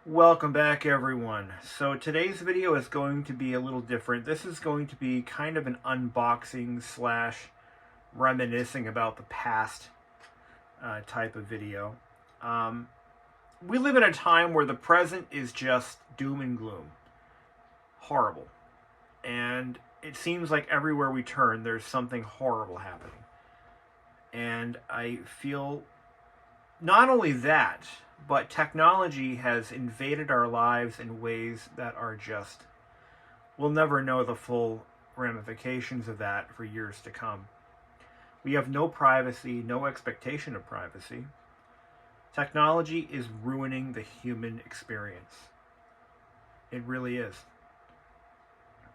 Welcome back, everyone. So today's video is going to be a little different. This is going to be kind of an unboxing slash reminiscing about the past type of video. We live in a time where the present is just doom and gloom. Horrible. And it seems like everywhere we turn, there's something horrible happening. And I feel not only that, but technology has invaded our lives in ways that are just, we'll never know the full ramifications of that for years to come. We have no privacy, no expectation of privacy. Technology is ruining the human experience. It really is.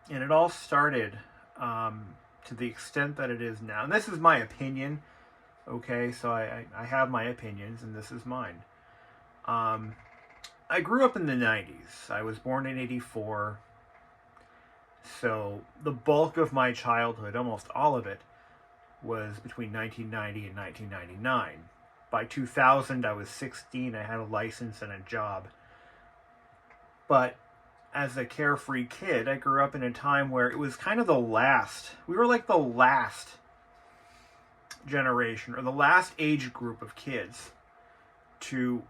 And it all started to the extent that it is now. And this is my opinion. Okay, so I have my opinions, and this is mine. I grew up in the 90's. I was born in 84. So the bulk of my childhood, almost all of it, was between 1990 and 1999. By 2000, I was 16. I had a license and a job. But as a carefree kid, I grew up in a time where it was kind of the last. We were like the last generation, or the last age group of kids to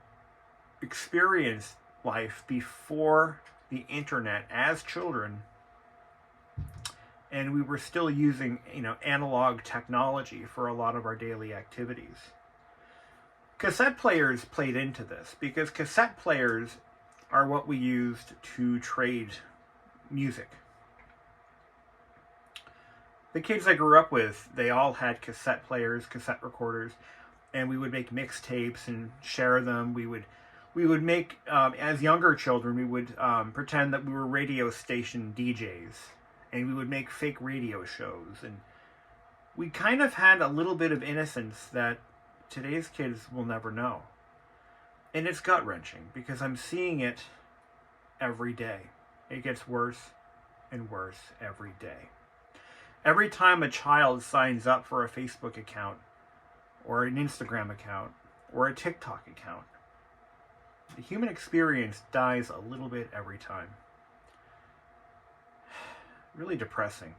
experience life before the internet as children, and we were still using analog technology for a lot of our daily activities. Cassette players played into this because cassette players are what we used to trade music. The kids I grew up with, they all had cassette players, cassette recorders, and we would make mixtapes and share them. We would make, as younger children, we would pretend that we were radio station DJs, and we would make fake radio shows. And we kind of had a little bit of innocence that today's kids will never know. And it's gut-wrenching, because I'm seeing it every day. It gets worse and worse every day. Every time a child signs up for a Facebook account, or an Instagram account, or a TikTok account, the human experience dies a little bit every time. Really depressing.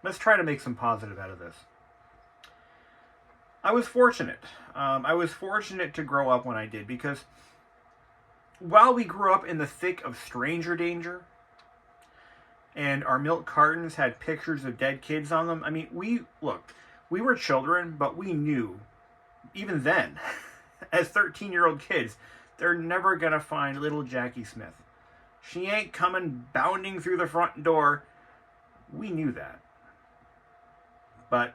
Let's try to make some positive out of this. I was fortunate. I was fortunate to grow up when I did, because while we grew up in the thick of stranger danger, and our milk cartons had pictures of dead kids on them, I mean, we were children, but we knew, even then, as 13-year-old kids, they're never going to find little Jackie Smith. She ain't coming bounding through the front door. We knew that. But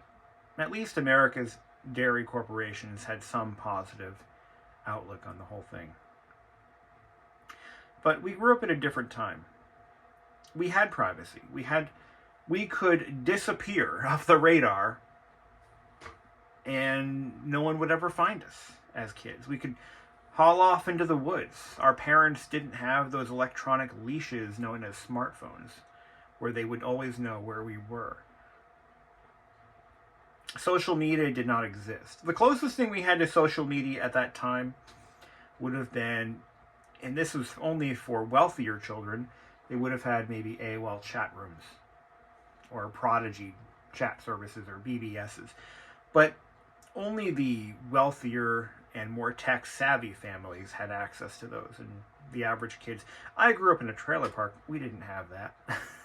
at least America's dairy corporations had some positive outlook on the whole thing. But we grew up at a different time. We had privacy. We could disappear off the radar and no one would ever find us as kids. We could haul off into the woods. Our parents didn't have those electronic leashes known as smartphones, where they would always know where we were. Social media did not exist. The closest thing we had to social media at that time would have been, and this was only for wealthier children, they would have had maybe AOL chat rooms, or Prodigy chat services, or BBSs. But only the wealthier and more tech-savvy families had access to those, and the average kids. I grew up in a trailer park. We didn't have that.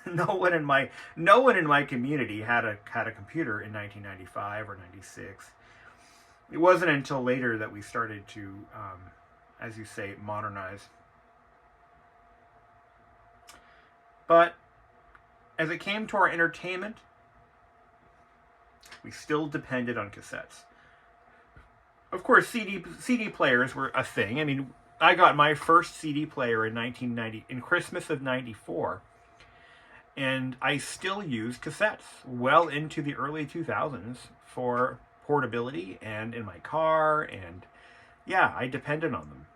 No one in my community had a computer in 1995 or 96. It wasn't until later that we started to, as you say, modernize. But as it came to our entertainment, we still depended on cassettes. Of course, CD players were a thing. I mean, I got my first CD player in Christmas of 94. And I still use cassettes well into the early 2000s for portability and in my car. And yeah, I depended on them.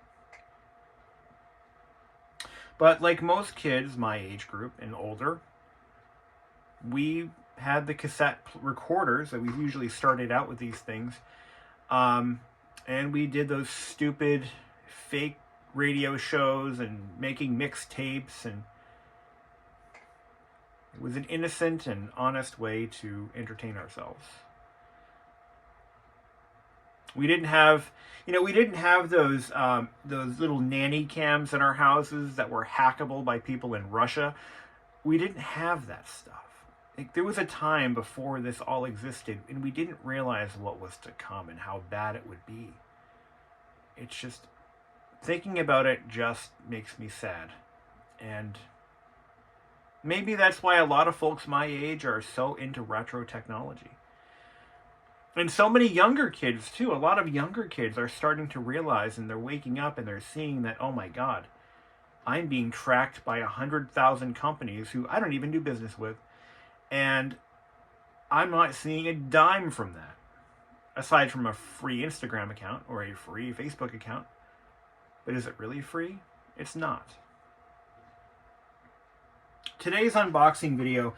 But like most kids my age group and older, we had the cassette recorders that we usually started out with these things. And we did those stupid fake radio shows and making mixtapes, and it was an innocent and honest way to entertain ourselves. We didn't have, those little nanny cams in our houses that were hackable by people in Russia. We didn't have that stuff. Like, there was a time before this all existed, and we didn't realize what was to come and how bad it would be. It's just, thinking about it just makes me sad. And maybe that's why a lot of folks my age are so into retro technology. And so many younger kids, too. A lot of younger kids are starting to realize, and they're waking up and they're seeing that, oh my God, I'm being tracked by 100,000 companies who I don't even do business with. And I'm not seeing a dime from that. Aside from a free Instagram account or a free Facebook account. But is it really free? It's not. Today's unboxing video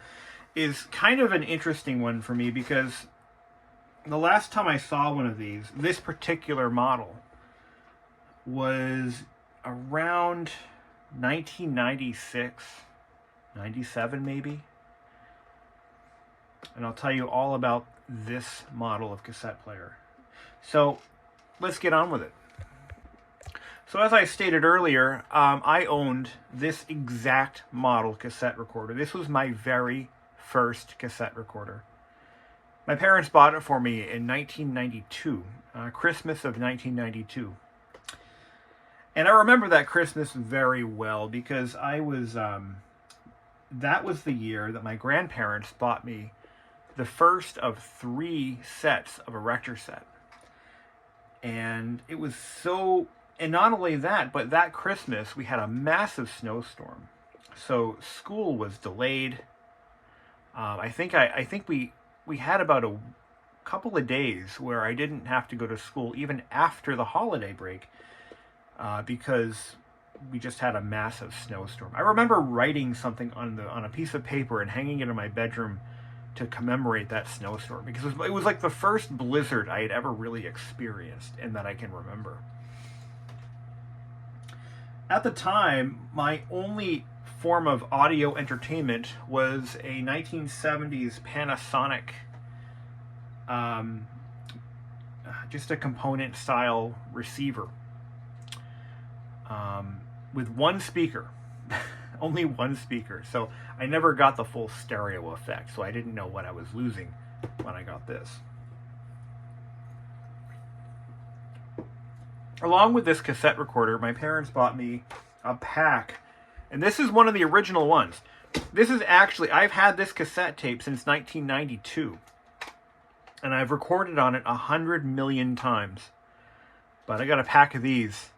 is kind of an interesting one for me because the last time I saw one of these, this particular model, was around 1996, 97 maybe. And I'll tell you all about this model of cassette player. So let's get on with it. So as I stated earlier, I owned this exact model cassette recorder. This was my very first cassette recorder. My parents bought it for me in 1992, Christmas of 1992. And I remember that Christmas very well because that was the year that my grandparents bought me the first of 3 sets of a Rector set. And it was so, and not only that, but that Christmas we had a massive snowstorm. So school was delayed. I think we had about a couple of days where I didn't have to go to school even after the holiday break because we just had a massive snowstorm. I remember writing something on a piece of paper and hanging it in my bedroom to commemorate that snowstorm because it was like the first blizzard I had ever really experienced and that I can remember. At the time, my only form of audio entertainment was a 1970s Panasonic, just a component style receiver with one speaker. Only one speaker, so I never got the full stereo effect, so I didn't know what I was losing when I got this. Along with this cassette recorder, my parents bought me a pack, and this is one of the original ones. This is actually, I've had this cassette tape since 1992, and I've recorded on it 100 million times, but I got a pack of these.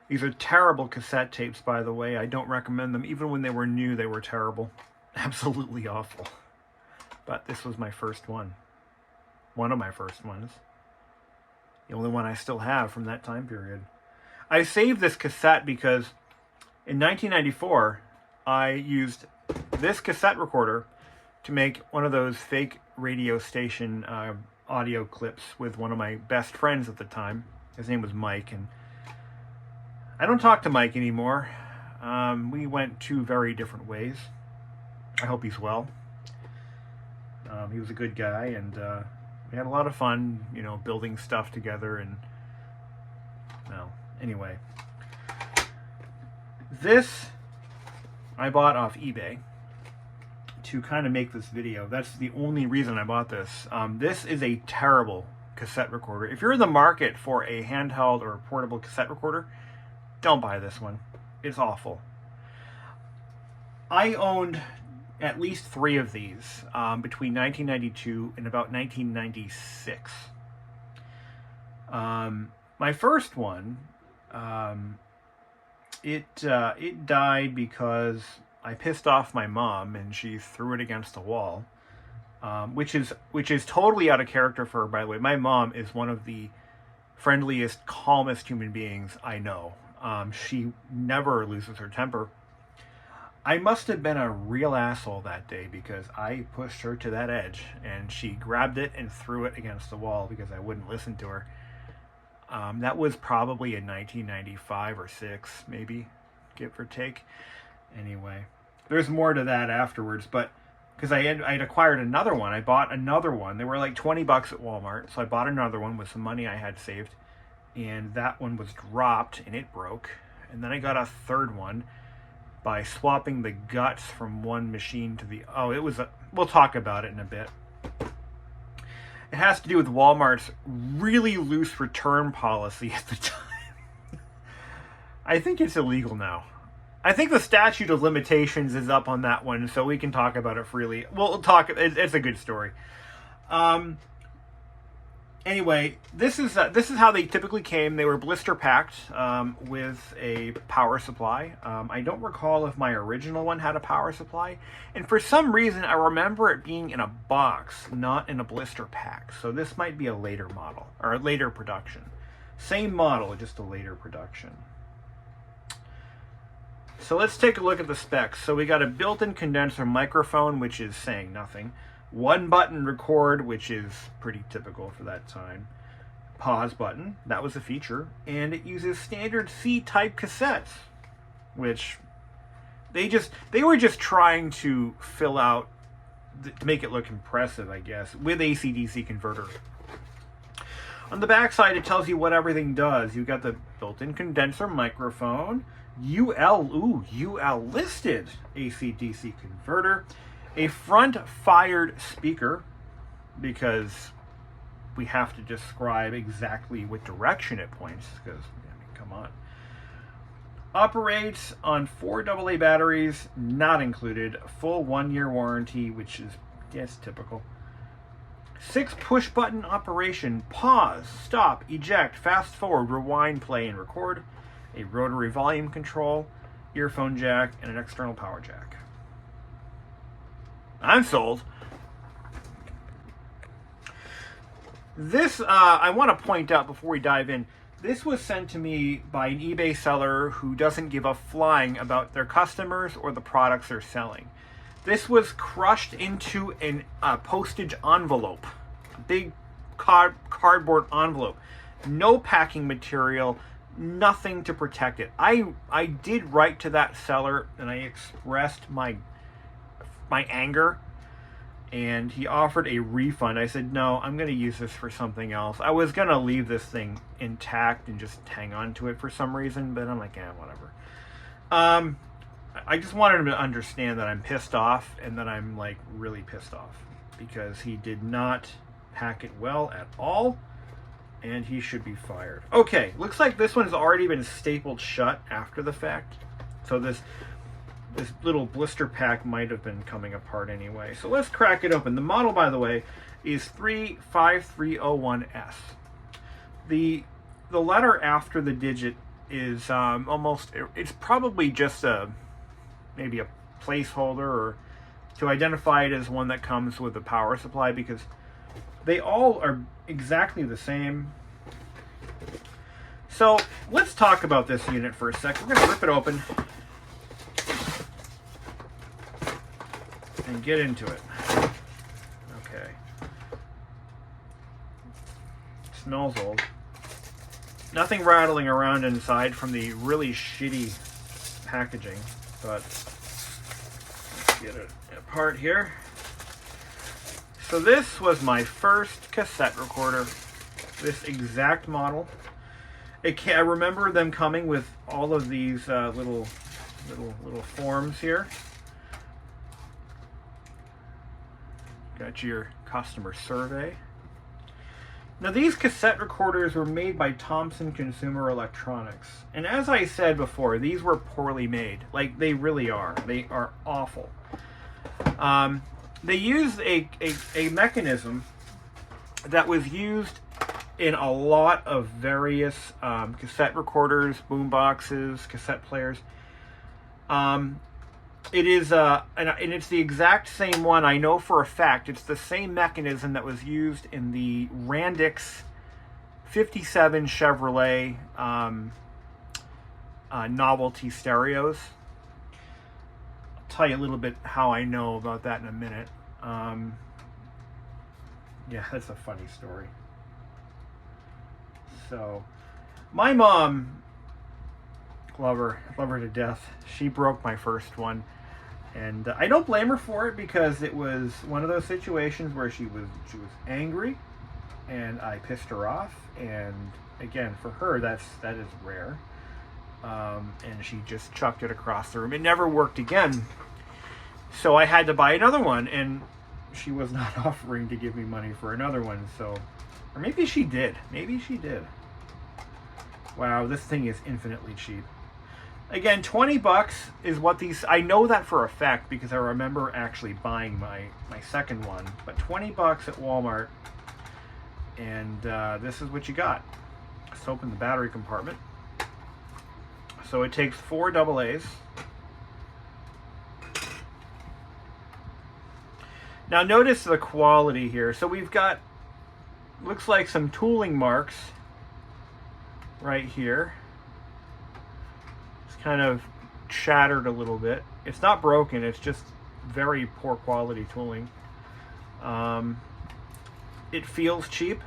These are terrible cassette tapes, by the way. I don't recommend them. Even when they were new, they were terrible. Absolutely awful. But this was my first one. One of my first ones. The only one I still have from that time period. I saved this cassette because in 1994, I used this cassette recorder to make one of those fake radio station audio clips with one of my best friends at the time. His name was Mike, and I don't talk to Mike anymore. We went 2 very different ways. I hope he's well. He was a good guy, and we had a lot of fun, building stuff together. And well, anyway, this I bought off eBay to kind of make this video. That's the only reason I bought this. This is a terrible cassette recorder. If you're in the market for a handheld or a portable cassette recorder, don't buy this one. It's awful. I owned at least 3 of these between 1992 and about 1996. My first one, it died because I pissed off my mom and she threw it against a wall, which is totally out of character for her, by the way. My mom is one of the friendliest, calmest human beings I know. She never loses her temper. I must have been a real asshole that day because I pushed her to that edge and she grabbed it and threw it against the wall because I wouldn't listen to her. That was probably in 1995 or 6, maybe, give or take. Anyway, there's more to that afterwards, but because I'd acquired another one. I bought another one. They were like 20 bucks at Walmart, so I bought another one with some money I had saved, and that one was dropped and it broke. And then I got a third one by swapping the guts from one machine to the... Oh, it was a... We'll talk about it in a bit. It has to do with Walmart's really loose return policy at the time. I think it's illegal now. I think the statute of limitations is up on that one, so we can talk about it freely. We'll talk. It's a good story. Anyway, this is how they typically came. They were blister packed with a power supply. I don't recall if my original one had a power supply, and for some reason I remember it being in a box, not in a blister pack. So this might be a later model or a later production. Same model, just a later production. So let's take a look at the specs. So we got a built-in condenser microphone, which is saying nothing. One button record, which is pretty typical for that time. Pause button, that was a feature. And it uses standard C-type cassettes, which they were just trying to fill out, to make it look impressive, I guess, with AC/DC converter. On the back side, it tells you what everything does. You've got the built-in condenser microphone, UL listed AC/DC converter, a front-fired speaker, because we have to describe exactly what direction it points, because, I mean, come on. Operates on 4 AA batteries, not included. Full 1-year warranty, which is, yes, typical. 6 push-button operation: pause, stop, eject, fast forward, rewind, play, and record. A rotary volume control, earphone jack, and an external power jack. I'm sold. This, I want to point out before we dive in, this was sent to me by an eBay seller who doesn't give a flying about their customers or the products they're selling. This was crushed into a postage envelope, a big cardboard envelope. No packing material, nothing to protect it. I did write to that seller and I expressed my anger, and he offered a refund. I said, no, I'm going to use this for something else. I was going to leave this thing intact and just hang on to it for some reason, but I'm like, whatever. I just wanted him to understand that I'm pissed off, and that I'm like really pissed off, because he did not pack it well at all, and he should be fired. Okay, looks like this one's already been stapled shut after the fact. So this little blister pack might have been coming apart anyway. So let's crack it open. The model, by the way, is 35301S. The letter after the digit is it's probably just maybe a placeholder, or to identify it as one that comes with a power supply, because they all are exactly the same. So let's talk about this unit for a second. We're going to rip it open and get into it. Okay. It smells old. Nothing rattling around inside from the really shitty packaging, but let's get it apart here. So this was my first cassette recorder, this exact model. I remember them coming with all of these little forms here. Got your customer survey. Now, these cassette recorders were made by Thompson Consumer Electronics, and as I said before, these were poorly made. Like, they really are. They are awful. They used a mechanism that was used in a lot of various cassette recorders, boom boxes, cassette players. It is, and it's the exact same one. I know for a fact it's the same mechanism that was used in the Randix 57 Chevrolet novelty stereos. I'll tell you a little bit how I know about that in a minute. Yeah, that's a funny story. So, My mom, love her to death. She broke my first one. And I don't blame her for it, because it was one of those situations where she was angry, and I pissed her off. And again, for her, that is rare. And she just chucked it across the room. It never worked again. So I had to buy another one, and she was not offering to give me money for another one. So, or maybe she did. Maybe she did. Wow, this thing is infinitely cheap. Again, 20 bucks is what these... I know that for a fact, because I remember actually buying my second one. But 20 bucks at Walmart, and this is what you got. Let's open the battery compartment. So it takes 4 AA's. Now notice the quality here. So we've got, looks like some tooling marks right here. It's kind of shattered a little bit. It's not broken, it's just very poor quality tooling. It feels cheap.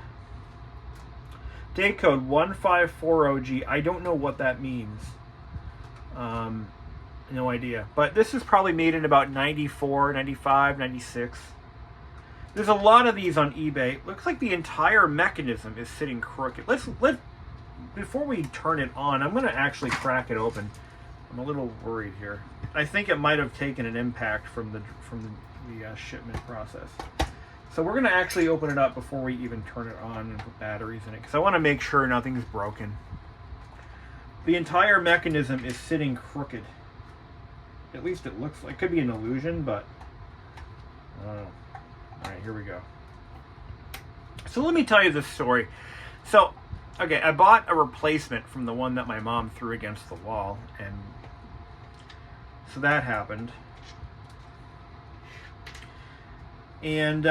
Date code 1540G. I don't know what that means. No idea. But this is probably made in about 94, 95, 96. There's a lot of these on eBay. Looks like the entire mechanism is sitting crooked. Before we turn it on, I'm going to actually crack it open. I'm a little worried here. I think it might have taken an impact from the shipment process. So we're going to actually open it up before we even turn it on and put batteries in it, because I want to make sure nothing's broken. The entire mechanism is sitting crooked. At least it looks like. It could be an illusion, but I don't know. Alright, here we go. So let me tell you this story. So, okay, I bought a replacement from the one that my mom threw against the wall, and so that happened. And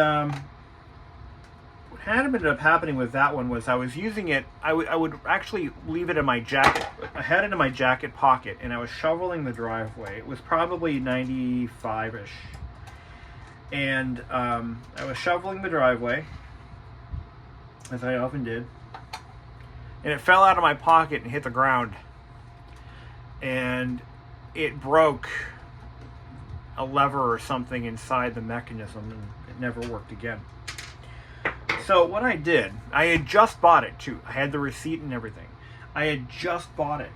what ended up happening with that one was I was using it, I would actually leave it in my jacket. I had it in my jacket pocket, and I was shoveling the driveway. It was probably 95-ish. And I was shoveling the driveway, as I often did. And it fell out of my pocket and hit the ground. And it broke a lever or something inside the mechanism, and it never worked again. So what I did, I had just bought it too. I had the receipt and everything. I had just bought it,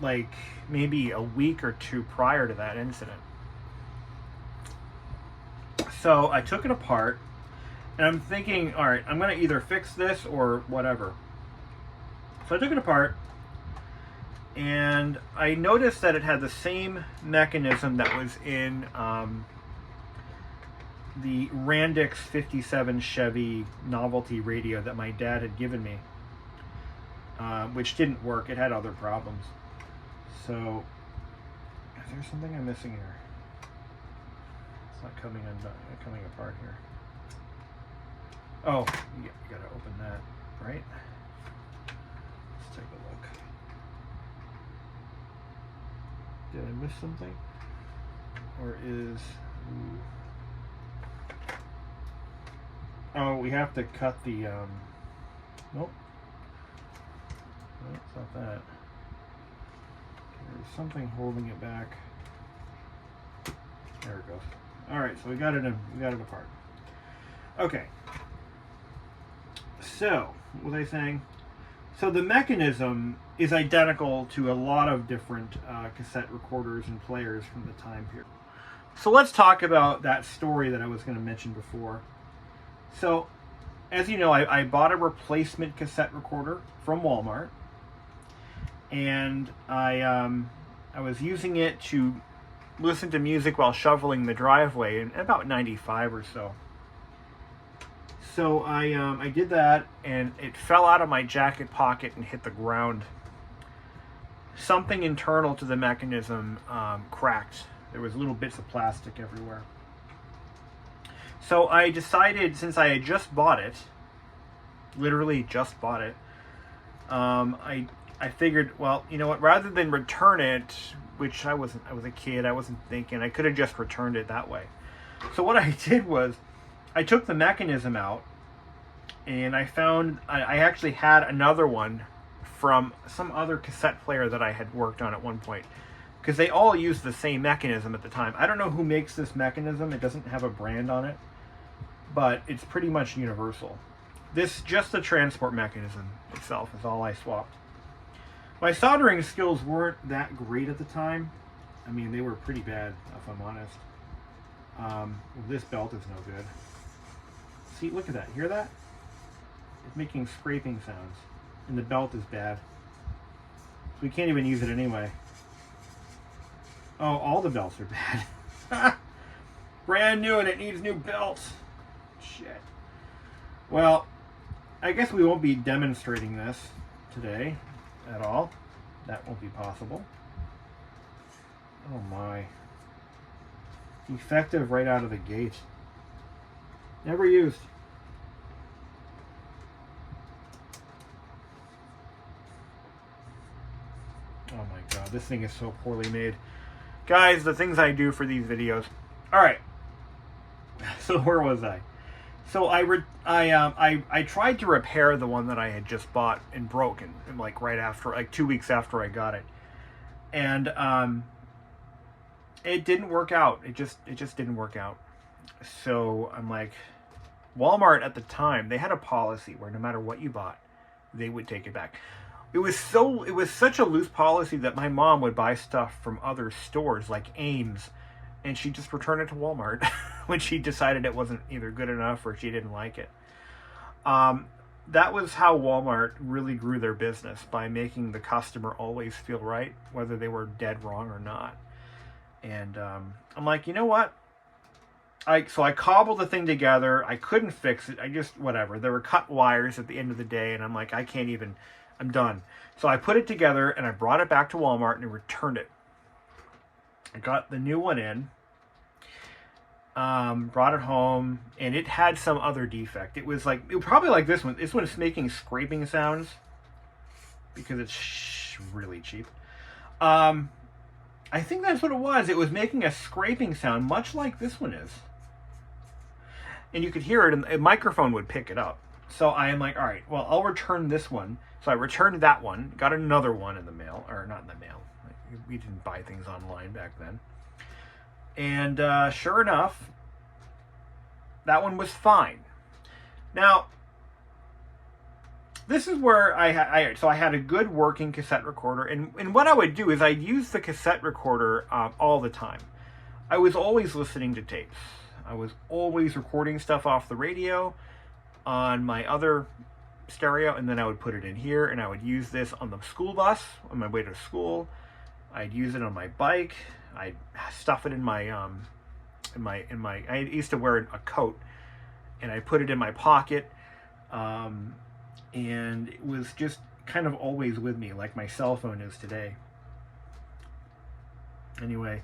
like maybe a week or two prior to that incident. So I took it apart, and I'm thinking, all right, I'm going to either fix this or whatever. So I took it apart, and I noticed that it had the same mechanism that was in the Randix 57 Chevy novelty radio that my dad had given me, which didn't work. It had other problems. So, is there something I'm missing here? It's not coming apart here. Oh, you gotta open that, right? Let's take a look. Did I miss something? Or is... Ooh. Oh, we have to cut the, nope. No, it's not that. There's something holding it back. There it goes. Alright, so we got it apart. Okay. So, what was I saying? So the mechanism is identical to a lot of different cassette recorders and players from the time period. So let's talk about that story that I was going to mention before. So, as you know, I bought a replacement cassette recorder from Walmart, and I was using it to listen to music while shoveling the driveway in about 95 or so. So I did that, and it fell out of my jacket pocket and hit the ground. Something internal to the mechanism cracked. There was little bits of plastic everywhere. So I decided, since I had just bought it, literally just bought it, I figured, well, you know what, rather than return it, which I was a kid, I wasn't thinking, I could have just returned it that way. So what I did was, I took the mechanism out, and I found, I actually had another one from some other cassette player that I had worked on at one point, because they all use the same mechanism at the time. I don't know who makes this mechanism. It doesn't have a brand on it, but it's pretty much universal. Just the transport mechanism itself is all I swapped. My soldering skills weren't that great at the time. I mean, they were pretty bad, if I'm honest. This belt is no good. See, look at that. Hear that? It's making scraping sounds. And the belt is bad. So we can't even use it anyway. Oh, all the belts are bad. Brand new and it needs new belts. Shit. Well, I guess we won't be demonstrating this today at all. That won't be possible. Oh my. Effective right out of the gate. Never used. Oh my god, this thing is so poorly made. Guys, the things I do for these videos. Alright. So where was I? So I tried to repair the one that I had just bought and broken, like right after, like 2 weeks after I got it. And it didn't work out. It just didn't work out. So I'm like, Walmart at the time, they had a policy where no matter what you bought, they would take it back. It was such a loose policy that my mom would buy stuff from other stores like Ames, and she'd just return it to Walmart when she decided it wasn't either good enough or she didn't like it. That was how Walmart really grew their business, by making the customer always feel right, whether they were dead wrong or not. And I'm like, you know what? So I cobbled the thing together. I couldn't fix it. Whatever. There were cut wires at the end of the day, and I'm like, I'm done. So I put it together, and I brought it back to Walmart and returned it. I got the new one in, brought it home, and it had some other defect. It was probably like this one. This one is making scraping sounds because it's really cheap. I think that's what it was. It was making a scraping sound, much like this one is. And you could hear it, and a microphone would pick it up. So I am like, all right, well, I'll return this one. So I returned that one, got another one in the mail, or not in the mail. We didn't buy things online back then. And sure enough, that one was fine. Now, this is where I had a good working cassette recorder, and what I would do is I'd use the cassette recorder all the time. I was always listening to tapes. I was always recording stuff off the radio on my other stereo, and then I would put it in here, and I would use this on the school bus on my way to school. I'd use it on my bike. I'd stuff it in my I used to wear a coat, and I put it in my pocket. And it was just kind of always with me, like my cell phone is today. Anyway,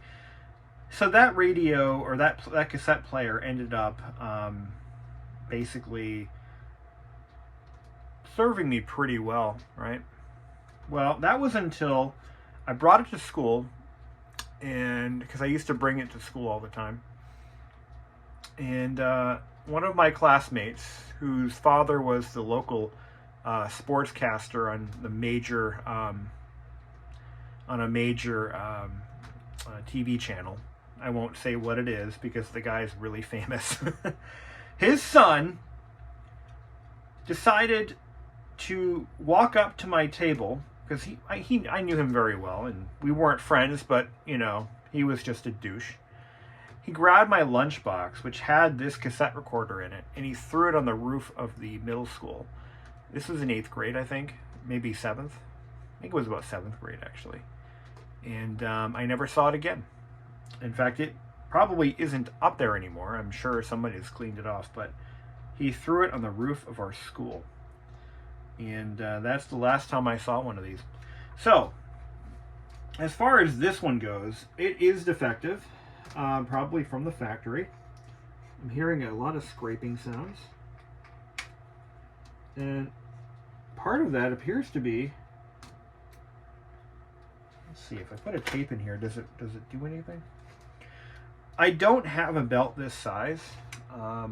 so that radio, or that cassette player, ended up basically serving me pretty well, right? Well, that was until I brought it to school, and because I used to bring it to school all the time. And one of my classmates, whose father was the local sportscaster on a major TV channel. I won't say what it is because the guy's really famous. His son decided to walk up to my table, because I knew him very well, and we weren't friends, but you know, he was just a douche. He grabbed my lunchbox, which had this cassette recorder in it, and he threw it on the roof of the middle school. This was in 8th grade, I think. Maybe 7th. I think it was about 7th grade, actually. And I never saw it again. In fact, it probably isn't up there anymore. I'm sure somebody's cleaned it off, but he threw it on the roof of our school. And that's the last time I saw one of these. So, as far as this one goes, it is defective. Probably from the factory. I'm hearing a lot of scraping sounds. And part of that appears to be, let's see, if I put a tape in here, does it do anything? I don't have a belt this size. I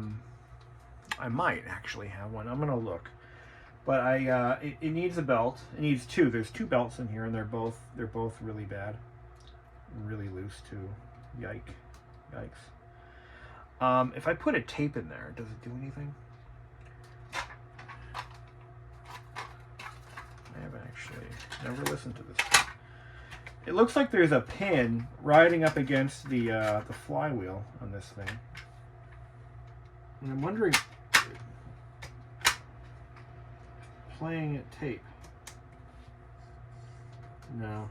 might actually have one. I'm gonna look. But it needs a belt. It needs two. There's two belts in here, and they're both really bad, really loose too. Yikes! If I put a tape in there, does it do anything? I haven't actually never listened to this. It looks like there's a pin riding up against the flywheel on this thing, and I'm wondering, playing at tape. No.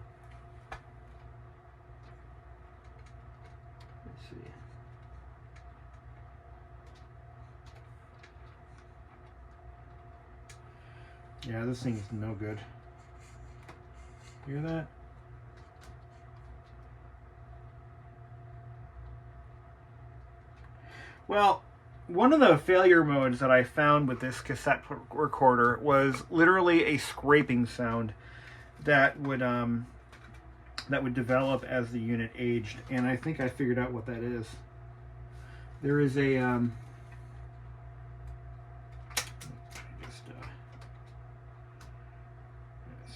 Let's see. Yeah, this thing is no good. Hear that? Well, one of the failure modes that I found with this cassette recorder was literally a scraping sound that would develop as the unit aged, and I think I figured out what that is. There is a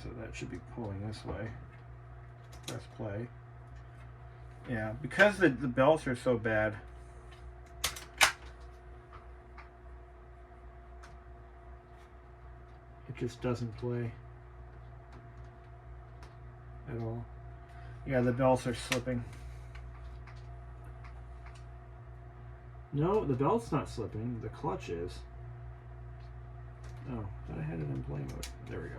so that should be pulling this way. Press play. Yeah, because the belts are so bad. It just doesn't play at all. Yeah, the belts are slipping. No, the belt's not slipping. The clutch is. Oh, I had it in play mode. There we go.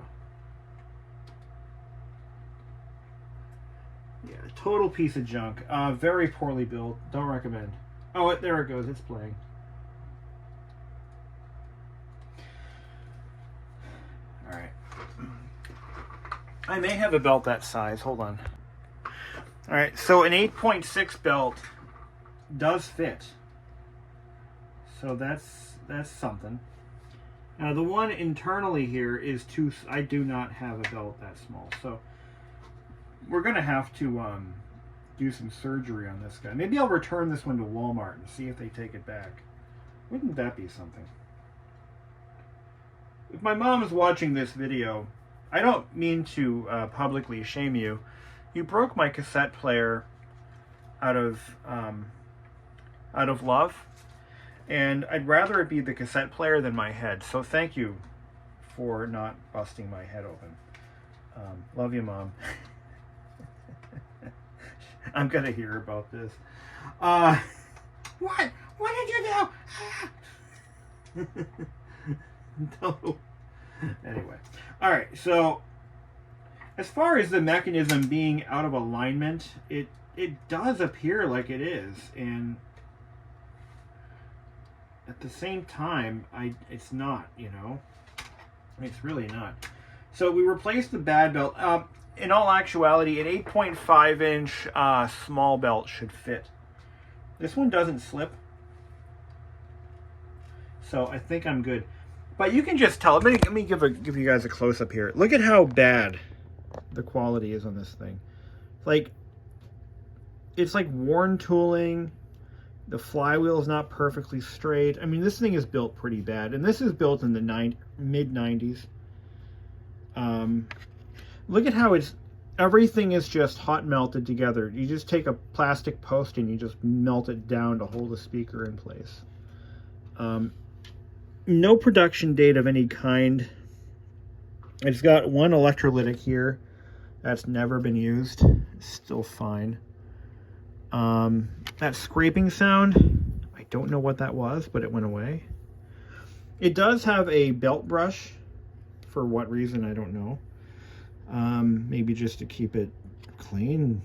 Yeah, total piece of junk. Very poorly built. Don't recommend. Oh, there it goes. It's playing. All right. I may have a belt that size. Hold on. All right, so an 8.6 belt does fit. So that's something. Now the one internally here is too. I do not have a belt that small, so we're gonna have to do some surgery on this guy. Maybe I'll return this one to Walmart and see if they take it back. Wouldn't that be something? If my mom is watching this video, I don't mean to publicly shame you. You broke my cassette player out of love, and I'd rather it be the cassette player than my head. So thank you for not busting my head open. Love you, Mom. I'm gonna hear about this. What? What did you do? No. Anyway, all right. So, as far as the mechanism being out of alignment, it does appear like it is, and at the same time, it's not. You know, it's really not. So we replaced the bad belt. In all actuality, an 8.5-inch small belt should fit. This one doesn't slip, so I think I'm good. But you can just tell. Let me give you guys a close up here. Look at how bad the quality is on this thing. It's like worn tooling. The flywheel is not perfectly straight. I mean, this thing is built pretty bad, and this is built in the mid-90s. Look at how everything is just hot melted together. You just take a plastic post and you just melt it down to hold the speaker in place. No production date of any kind. It's got one electrolytic here that's never been used. It's still fine. That scraping sound, I don't know what that was, but it went away. It does have a belt brush. For what reason, I don't know. Maybe just to keep it clean.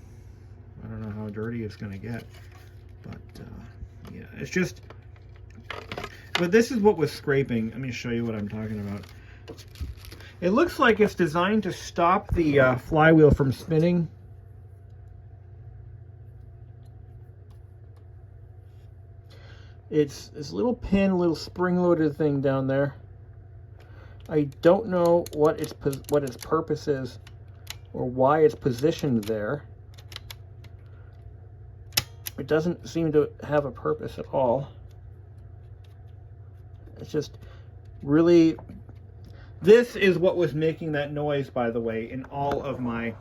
I don't know how dirty it's going to get. But, yeah, it's just... But this is what was scraping. Let me show you what I'm talking about. It looks like it's designed to stop the flywheel from spinning. It's this little pin, little spring-loaded thing down there. I don't know what its purpose is or why it's positioned there. It doesn't seem to have a purpose at all. It's just really... This is what was making that noise, by the way, in all of my...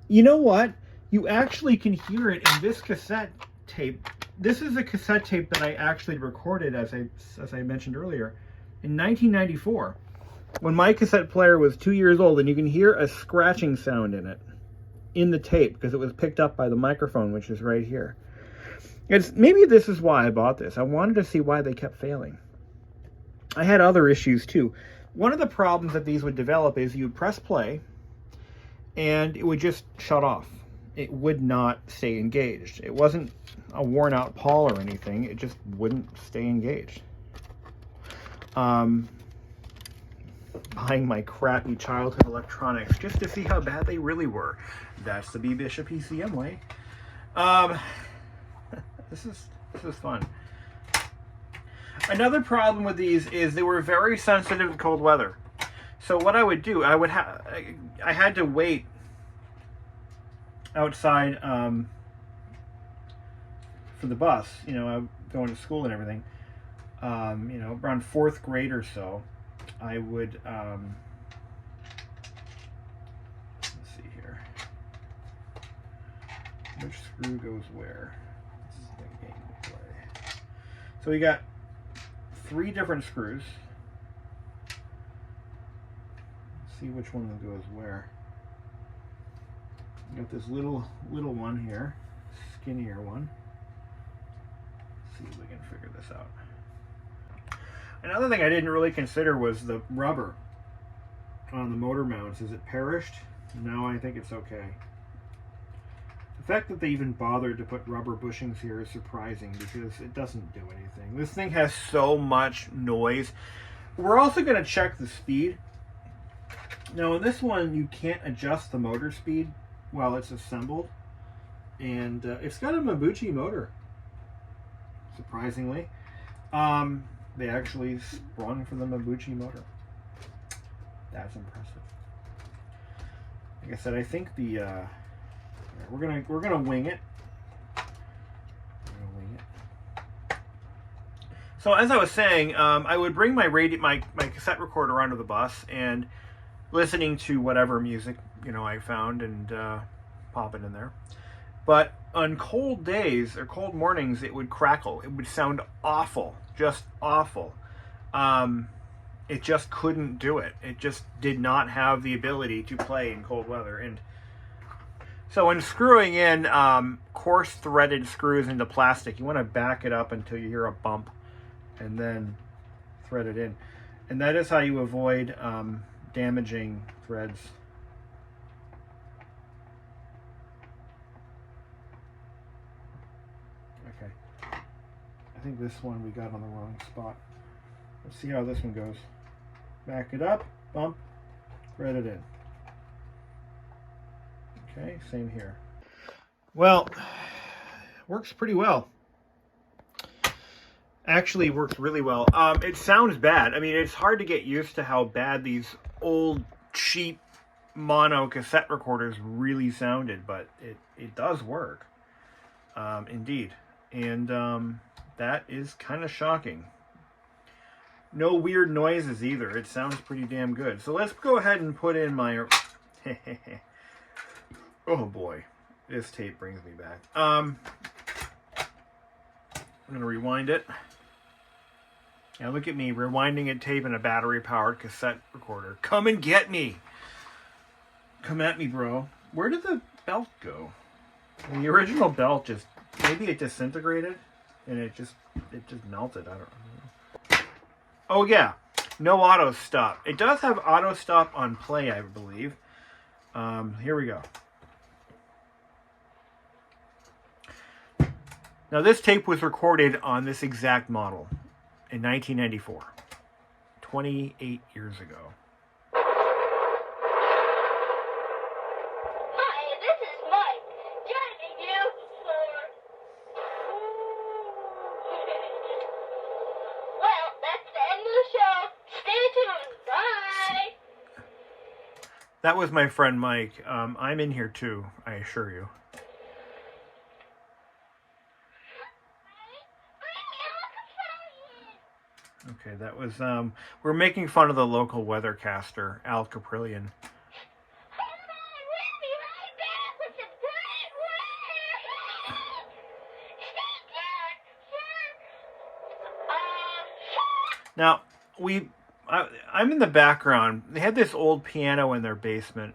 You know what? You actually can hear it in this cassette tape. This is a cassette tape that I actually recorded, as I mentioned earlier, in 1994, when my cassette player was 2 years old, and you can hear a scratching sound in it, in the tape, because it was picked up by the microphone, which is right here. Maybe this is why I bought this. I wanted to see why they kept failing. I had other issues too. One of the problems that these would develop is you press play, and it would just shut off. It would not stay engaged. It wasn't a worn out Paul or anything. It just wouldn't stay engaged. Buying my crappy childhood electronics just to see how bad they really were. That's the BBISHOPPCM way. This is fun. Another problem with these is they were very sensitive to cold weather. So what I would do, I had to wait outside for the bus, you know, going to school and everything. You know, around 4th grade or so, I would, let's see here, which screw goes where? This is the game we play. So we got 3 different screws. Let's see which one goes where. We got this little one here, skinnier one. Let's see if we can figure this out. Another thing I didn't really consider was the rubber on the motor mounts. Is it perished? No, I think it's okay. The fact that they even bothered to put rubber bushings here is surprising because it doesn't do anything. This thing has so much noise. We're also going to check the speed. Now in this one you can't adjust the motor speed while it's assembled. And it's got a Mabuchi motor, surprisingly. They actually sprung for the Mabuchi motor. That's impressive. Like I said, I think the we're gonna wing it. So as I was saying, I would bring my cassette recorder onto the bus and listening to whatever music, you know, I found and pop it in there. But on cold days or cold mornings, it would crackle. It would sound awful, just awful. It just couldn't do it. It just did not have the ability to play in cold weather. And so when screwing in coarse threaded screws into plastic, you want to back it up until you hear a bump and then thread it in. And that is how you avoid damaging threads. Okay. I think this one we got on the wrong spot. Let's see how this one goes. Back it up, bump, thread it in. Okay, same here. Well, works pretty well. Actually works really well. It sounds bad. I mean, it's hard to get used to how bad these old, cheap mono cassette recorders really sounded, but it does work. Indeed. And that is kind of shocking. No weird noises either. It sounds pretty damn good. So let's go ahead and put in my... Oh boy. This tape brings me back. I'm going to rewind it. Now look at me, rewinding a tape in a battery-powered cassette recorder. Come and get me! Come at me, bro. Where did the belt go? The original belt just... Maybe it disintegrated and it just melted. I don't know. Oh yeah, no auto stop. It does have auto stop on play, I believe. Here we go. Now this tape was recorded on this exact model in 1994, 28 years ago. That was my friend Mike. I'm in here too, I assure you. Okay, that was, we're making fun of the local weathercaster, Al Caprillion. Now, I'm in the background. They had this old piano in their basement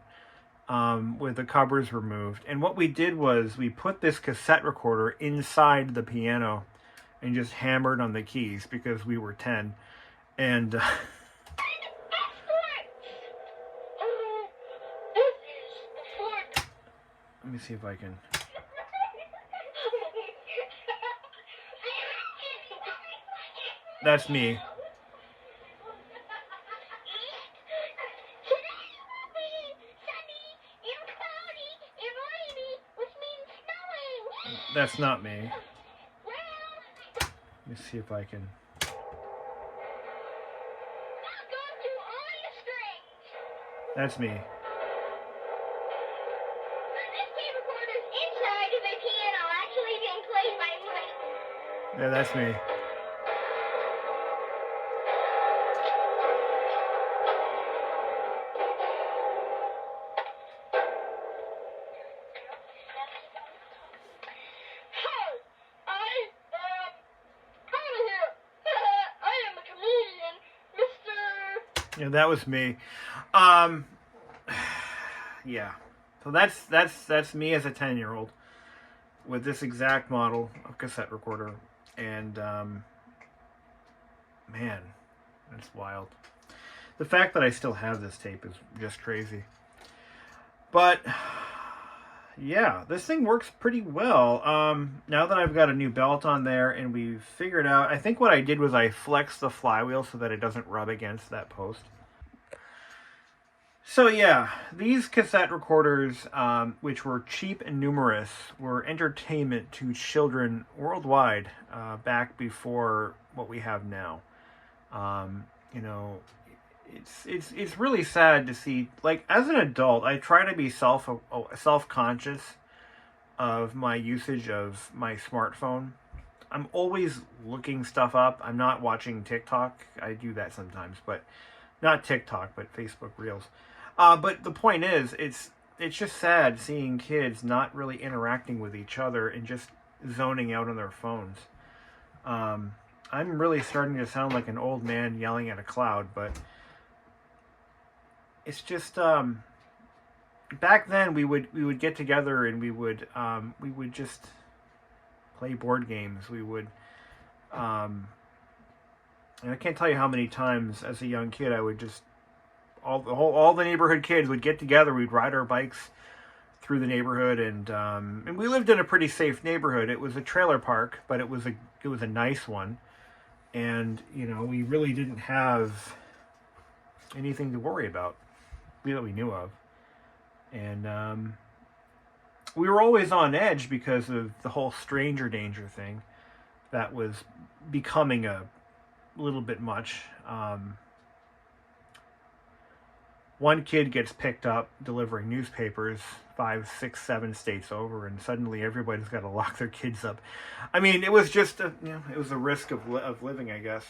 with the covers removed. And what we did was we put this cassette recorder inside the piano and just hammered on the keys because we were 10. And let me see if I can. That's me. That's not me. Let me see if I can. That's me. Yeah, that's me. Yeah, that was me. Yeah. So that's me as a 10-year-old with this exact model of cassette recorder. And man, that's wild. The fact that I still have this tape is just crazy. But yeah, this thing works pretty well. Now that I've got a new belt on there and we've figured out, I think what I did was I flexed the flywheel so that it doesn't rub against that post. So yeah, these cassette recorders, which were cheap and numerous, were entertainment to children worldwide back before what we have now. You know, it's really sad to see. Like, as an adult, I try to be self-conscious of my usage of my smartphone. I'm always looking stuff up. I'm not watching TikTok. I do that sometimes, but not TikTok, but Facebook Reels. But the point is, it's just sad seeing kids not really interacting with each other and just zoning out on their phones. I'm really starting to sound like an old man yelling at a cloud, but it's just back then we would get together and we would just play board games. We would and I can't tell you how many times as a young kid I would just all the neighborhood kids would get together. We'd ride our bikes through the neighborhood, and we lived in a pretty safe neighborhood. It was a trailer park, but it was a nice one, and you know, we really didn't have anything to worry about that we knew of, and we were always on edge because of the whole stranger danger thing that was becoming a little bit much. One kid gets picked up delivering newspapers 5, 6, 7 states over, and suddenly everybody's got to lock their kids up. I mean, it was just it was a risk of living, I guess.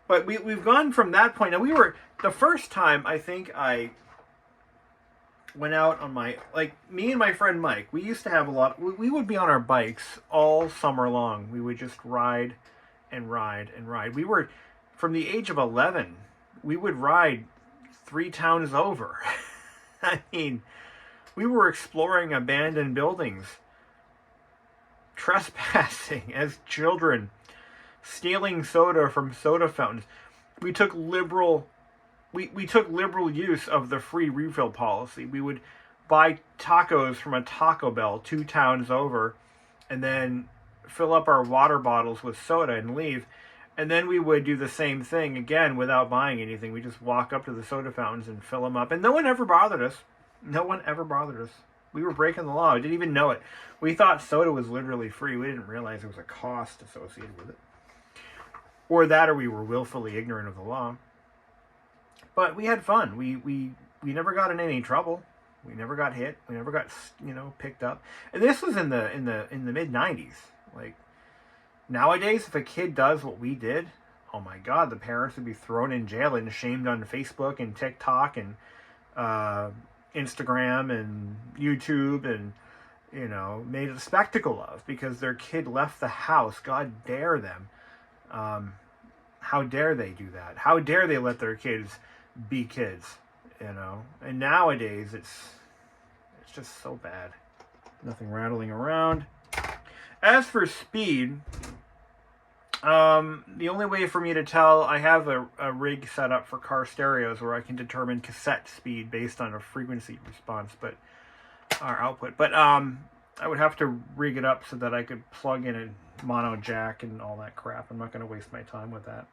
But we've gone from that point. Now, we were the first time I think I went out on my, like, me and my friend Mike. We used to have a lot. We would be on our bikes all summer long. We would just ride and ride and ride. We were from the age of 11. We would ride 3 towns over. I mean, we were exploring abandoned buildings, trespassing as children, stealing soda from soda fountains. We took liberal use of the free refill policy. We would buy tacos from a Taco Bell 2 towns over, and then fill up our water bottles with soda and leave. And then we would do the same thing again without buying anything. We just walk up to the soda fountains and fill them up. And no one ever bothered us. No one ever bothered us. We were breaking the law. We didn't even know it. We thought soda was literally free. We didn't realize there was a cost associated with it. Or that, or we were willfully ignorant of the law. But we had fun. We never got in any trouble. We never got hit. We never got, picked up. And this was in the mid-90s. Like, nowadays, if a kid does what we did, oh my God, the parents would be thrown in jail and shamed on Facebook and TikTok and Instagram and YouTube and, you know, made a spectacle of because their kid left the house. God dare them. How dare they do that? How dare they let their kids be kids, you know? And nowadays, it's just so bad. Nothing rattling around. As for speed, the only way for me to tell, I have a rig set up for car stereos where I can determine cassette speed based on a frequency response, but our output. But I would have to rig it up so that I could plug in a mono jack and all that crap. I'm not going to waste my time with that.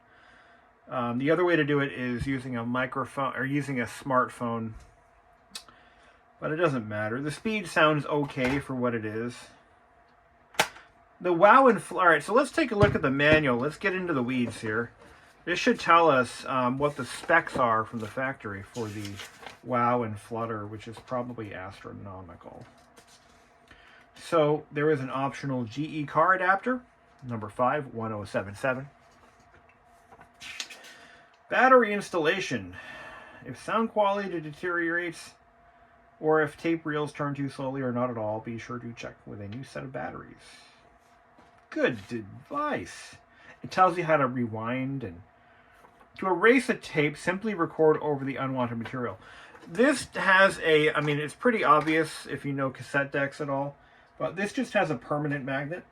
The other way to do it is using a microphone or using a smartphone, but it doesn't matter. The speed sounds okay for what it is. The wow and all right, so let's take a look at the manual. Let's get into the weeds here. This should tell us what the specs are from the factory for the wow and flutter, which is probably astronomical. So there is an optional GE car adapter, number 51077. Battery installation. If sound quality deteriorates, or if tape reels turn too slowly or not at all, be sure to check with a new set of batteries. Good advice. It tells you how to rewind and to erase a tape, simply record over the unwanted material. This has a, I mean, it's pretty obvious if you know cassette decks at all, but this just has a permanent magnet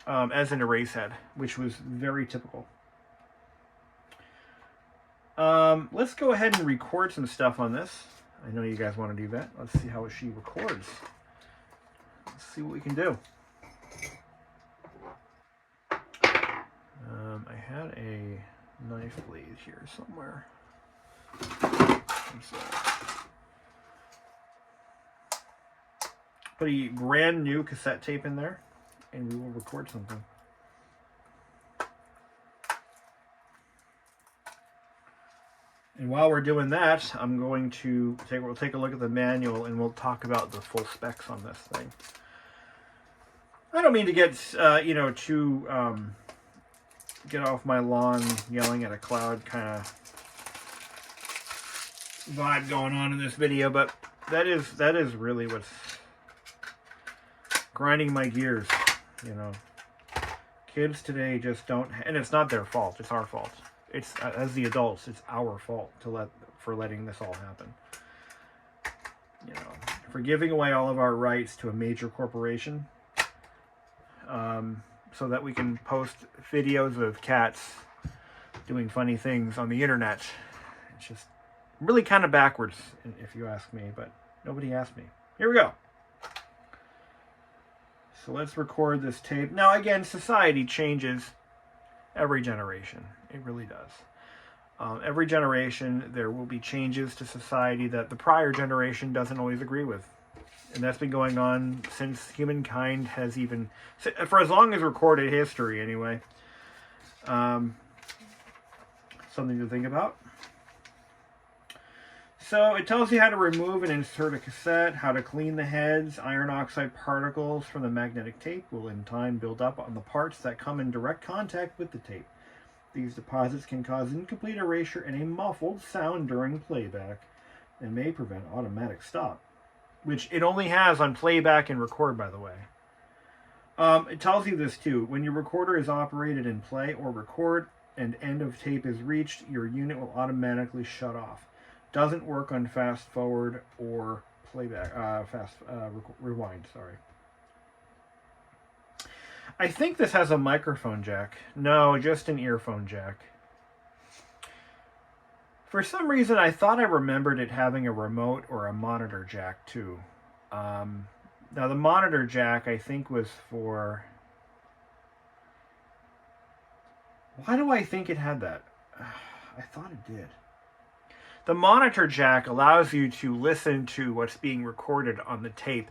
as an erase head, which was very typical. Let's go ahead and record some stuff on this. I know you guys want to do that. Let's see how she records. Let's see what we can do. I had a knife blade here somewhere. Put a brand new cassette tape in there, and we will record something. And while we're doing that, I'm going to we'll take a look at the manual, and we'll talk about the full specs on this thing. I don't mean to get too get off my lawn yelling at a cloud kind of vibe going on in this video, but that is really what's grinding my gears, you know. Kids today just don't, and it's not their fault, it's our fault. It's as the adults, it's our fault for letting this all happen. You know, for giving away all of our rights to a major corporation, so that we can post videos of cats doing funny things on the internet. It's just really kind of backwards, if you ask me, but nobody asked me. Here we go. So let's record this tape. Now again, society changes every generation. It really does. Every generation there will be changes to society that the prior generation doesn't always agree with. And that's been going on since humankind has even, for as long as recorded history anyway. Something to think about. So it tells you how to remove and insert a cassette, how to clean the heads. Iron oxide particles from the magnetic tape will in time build up on the parts that come in direct contact with the tape. These deposits can cause incomplete erasure and a muffled sound during playback and may prevent automatic stop, which it only has on playback and record, by the way. It tells you this too. When your recorder is operated in play or record and end of tape is reached, your unit will automatically shut off. Doesn't work on fast forward or playback, rewind, sorry. I think this has a microphone jack. No, just an earphone jack. For some reason, I thought I remembered it having a remote or a monitor jack, too. Now, the monitor jack, I think, was for... Why do I think it had that? I thought it did. The monitor jack allows you to listen to what's being recorded on the tape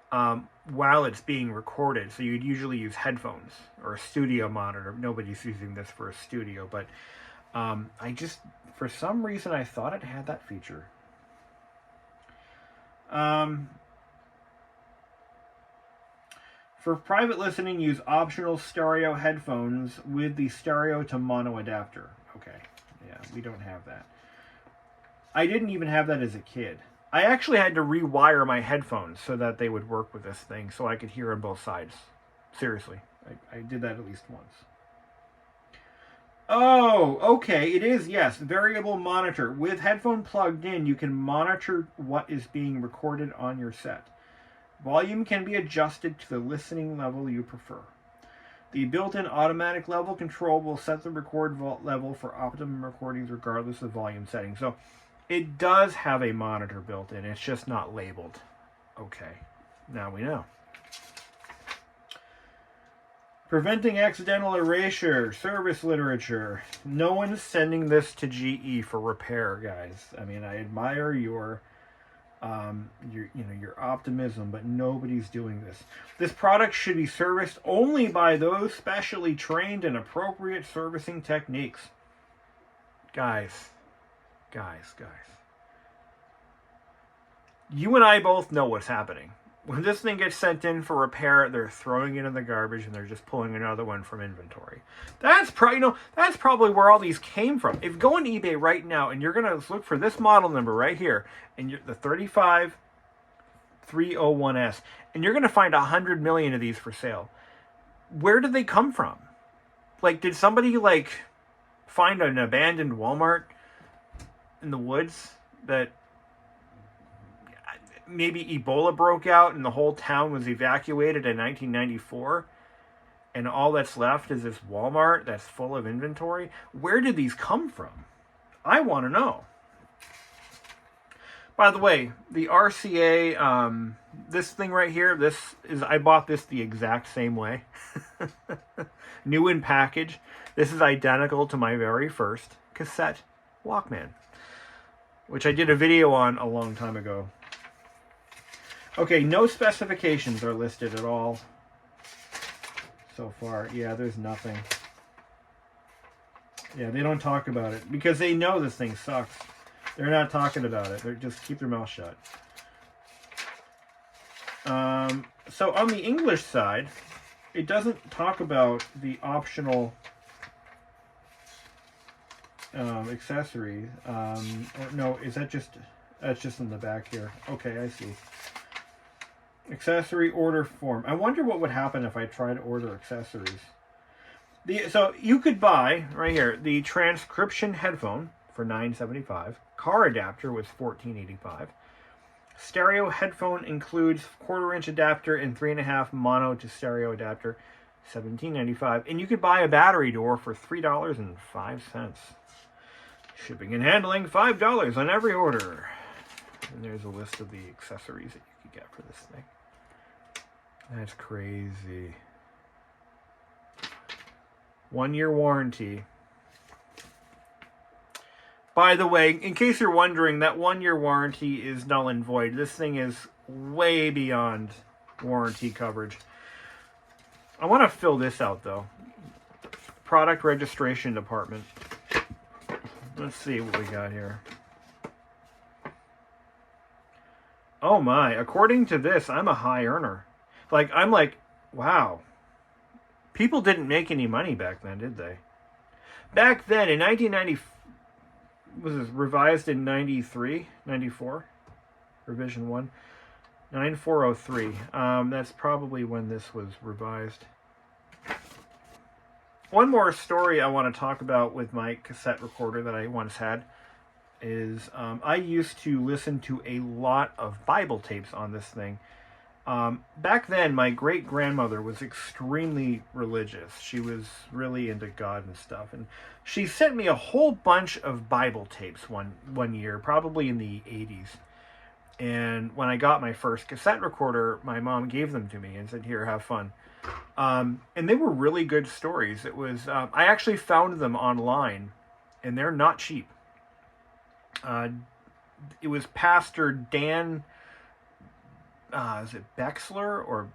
while it's being recorded. So you'd usually use headphones or a studio monitor. Nobody's using this for a studio, but I just, for some reason, I thought it had that feature. For private listening, use optional stereo headphones with the stereo to mono adapter. Okay, yeah, we don't have that. I didn't even have that as a kid. I actually had to rewire my headphones so that they would work with this thing so I could hear on both sides. Seriously, I did that at least once. Oh, okay, it is, yes, variable monitor. With headphone plugged in, you can monitor what is being recorded on your set. Volume can be adjusted to the listening level you prefer. The built-in automatic level control will set the record level for optimum recordings regardless of volume setting. So it does have a monitor built in, it's just not labeled. Okay, now we know. Preventing accidental erasure, service literature. No one's sending this to GE for repair, guys. I mean, I admire your optimism, but nobody's doing this. This product should be serviced only by those specially trained in appropriate servicing techniques. Guys. You and I both know what's happening. When this thing gets sent in for repair, they're throwing it in the garbage and they're just pulling another one from inventory. That's probably where all these came from. If you go on eBay right now and you're going to look for this model number right here, and the 35301S, and you're going to find 100 million of these for sale. Where did they come from? Like, did somebody find an abandoned Walmart in the woods that maybe Ebola broke out and the whole town was evacuated in 1994 and all that's left is this Walmart that's full of inventory? Where did these come from? I want to know. By the way, the RCA, this thing right here, I bought this the exact same way. New in package. This is identical to my very first cassette Walkman, which I did a video on a long time ago. Okay, no specifications are listed at all so far. Yeah, there's nothing. Yeah, they don't talk about it because they know this thing sucks. They're not talking about it. They're just keep their mouth shut. So on the English side, it doesn't talk about the optional accessories. No, is that just... That's just in the back here. Okay, I see. Accessory order form. I wonder what would happen if I tried to order accessories. So you could buy, right here, the transcription headphone for $9.75. Car adapter was $14.85. Stereo headphone includes 1/4-inch adapter and 3.5 mono to stereo adapter, $17.95. And you could buy a battery door for $3.05. Shipping and handling, $5 on every order. And there's a list of the accessories that you could get for this thing. That's crazy. 1-year warranty. By the way, in case you're wondering, that 1-year warranty is null and void. This thing is way beyond warranty coverage. I want to fill this out, though. Product registration department. Let's see what we got here. Oh my, according to this, I'm a high earner. I'm like, wow. People didn't make any money back then, did they? Back then, in 1990, was this revised in 93, 94? Revision 1? 9403. That's probably when this was revised. One more story I want to talk about with my cassette recorder that I once had is I used to listen to a lot of Bible tapes on this thing. Back then, my great-grandmother was extremely religious. She was really into God and stuff. And she sent me a whole bunch of Bible tapes one year, probably in the 80's. And when I got my first cassette recorder, my mom gave them to me and said, here, have fun. And they were really good stories. It was I actually found them online, and they're not cheap. It was Pastor Dan, is it Bexler or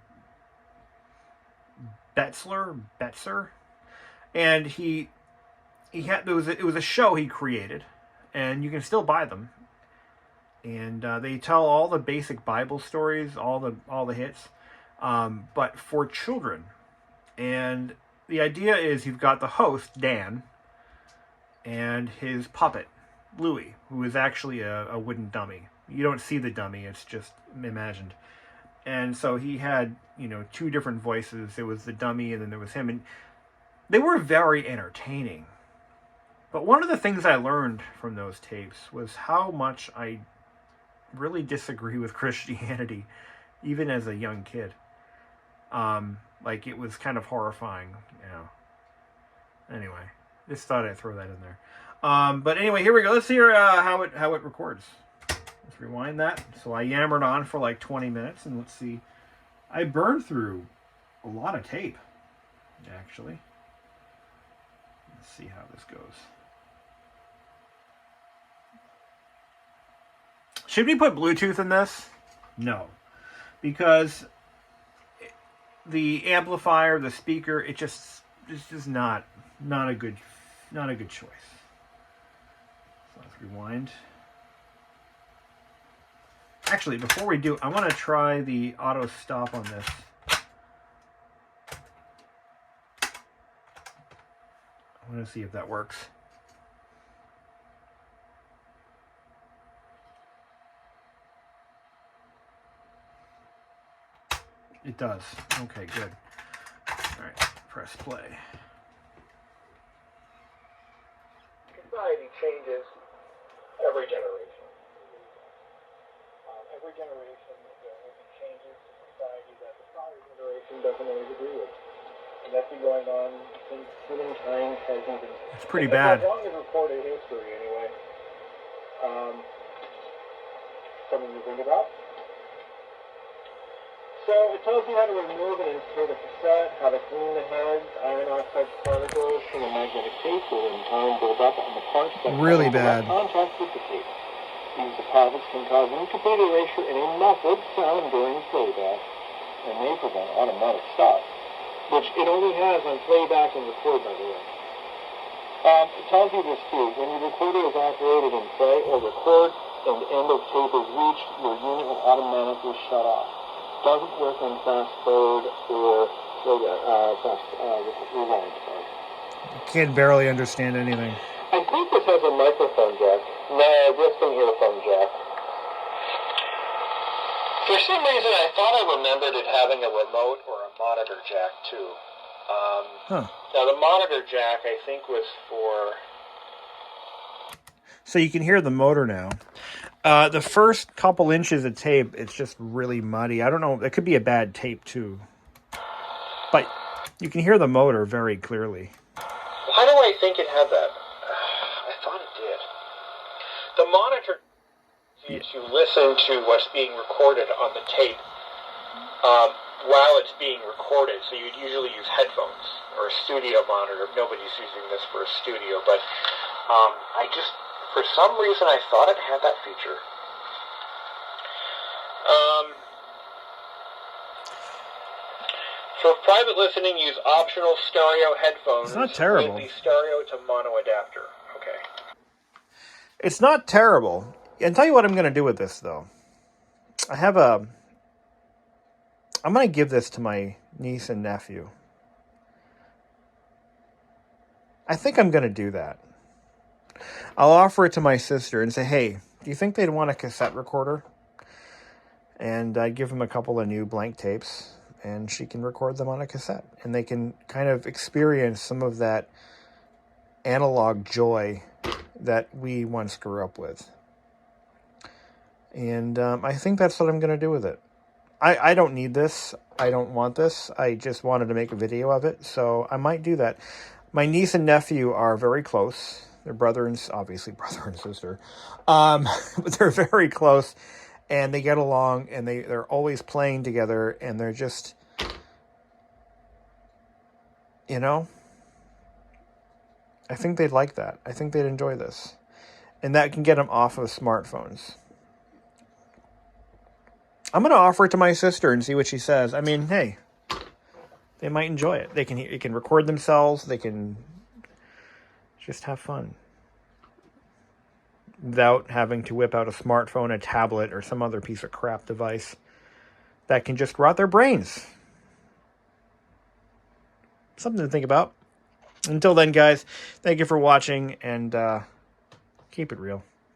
Betzer? And he had, it was a show he created, and you can still buy them. And they tell all the basic Bible stories, all the hits. but for children. And the idea is you've got the host, Dan, and his puppet, Louie, who is actually a wooden dummy. You don't see the dummy, it's just imagined. And so he had, you know, two different voices. There was the dummy and then there was him. And they were very entertaining. But one of the things I learned from those tapes was how much I really disagree with Christianity, even as a young kid. Like, it was kind of horrifying, you know. Anyway, just thought I'd throw that in there. But anyway, here we go. Let's hear how it records. Let's rewind that. So I yammered on for like 20 minutes, and let's see. I burned through a lot of tape, actually. Let's see how this goes. Should we put Bluetooth in this? No, because the amplifier, the speaker, it's just not a good choice. So let's rewind. Actually, before we do, I want to try the auto stop on this. I want to see if that works. It does. Okay, good. All right, press play. Society changes every generation. Every generation there will be changes to society that the prior generation doesn't always agree with. And that's been going on since humankind has even... It's pretty bad. As long as recorded history, anyway. Something to think about. So it tells you how to remove and insert a cassette, how to clean the heads, iron oxide particles from a magnetic tape will in time build up on the parts that really bad contact with the tape. These deposits can cause incomplete erasure in a muffled sound during playback and may prevent automatic stop, which it only has on playback and record, by the way. It tells you this too. When your recorder is operated in play or record and the end of tape is reached, your unit will automatically shut off. Doesn't work on fast forward or fast rewind. Can't barely understand anything. I think this has a microphone jack. No, just an earphone jack. For some reason, I thought I remembered it having a remote or a monitor jack too. Now the monitor jack, I think, was for. So you can hear the motor now. The first couple inches of tape, it's just really muddy. I don't know. It could be a bad tape, too. But you can hear the motor very clearly. Why do I think it had that? I thought it did. The monitor lets you listen to what's being recorded on the tape while it's being recorded. So you'd usually use headphones or a studio monitor. Nobody's using this for a studio. But for some reason, I thought it had that feature. For private listening, use optional stereo headphones. It's not terrible. With the stereo to mono adapter. Okay. It's not terrible. I'll tell you what I'm going to do with this, though. I'm going to give this to my niece and nephew. I think I'm going to do that. I'll offer it to my sister and say, hey, do you think they'd want a cassette recorder? And I give them a couple of new blank tapes, and she can record them on a cassette. And they can kind of experience some of that analog joy that we once grew up with. And I think that's what I'm going to do with it. I don't need this. I don't want this. I just wanted to make a video of it, so I might do that. My niece and nephew are very close. They're obviously brother and sister. But they're very close, and they get along, and they're always playing together, and they're just, I think they'd like that. I think they'd enjoy this. And that can get them off of smartphones. I'm going to offer it to my sister and see what she says. I mean, hey, they might enjoy it. They can record themselves. They can just have fun without having to whip out a smartphone, a tablet, or some other piece of crap device that can just rot their brains. Something to think about. Until then, guys, thank you for watching, and keep it real.